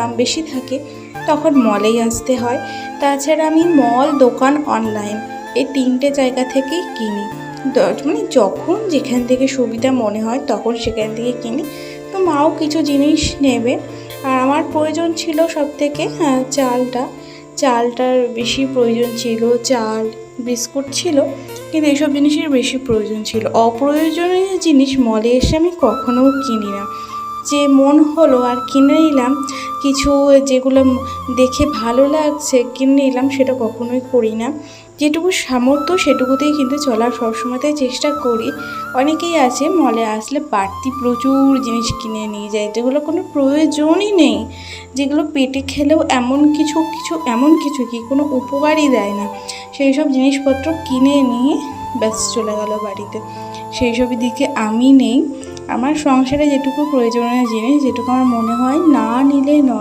দাম বেশি থাকে তখন মলেই আসতে হয়। তাছাড়া আমি মল, দোকান, অনলাইন এই 3টে জায়গা থেকেই কিনি। মানে যখন যেখান থেকে সুবিধা মনে হয় তখন সেখান থেকে কিনি। তো মাও কিছু জিনিস নেবে, আর আমার প্রয়োজন ছিল সবথেকে চালটার বেশি প্রয়োজন ছিল। চাল, বিস্কুট ছিল, কিন্তু এইসব জিনিসের বেশি প্রয়োজন ছিল। অপ্রয়োজনীয় জিনিস মলে এসে আমি কখনোও কিনি না। যে মন হলো আর কিনে নিলাম, কিছু যেগুলো দেখে ভালো লাগছে কিনে নিলাম, সেটা কখনোই করি না। যেটুকু সামর্থ্য সেটুকুতেই কিন্তু চলার সবসময়তেই চেষ্টা করি। অনেকেই আছে মলে আসলে বাড়তি প্রচুর জিনিস কিনে নিয়ে যায়, যেগুলো কোনো প্রয়োজনই নেই, যেগুলো পেটে খেলেও এমন কিছু কি কোনো উপকারই দেয় না, সেই সব জিনিসপত্র কিনে নিয়ে ব্যাস চলে গেল বাড়িতে। সেই সবের দিকে আমি নেই। আমার সংসারে যেটুকু প্রয়োজনীয় জিনিস, যেটুকু আমার মনে হয় না নিলে নয়,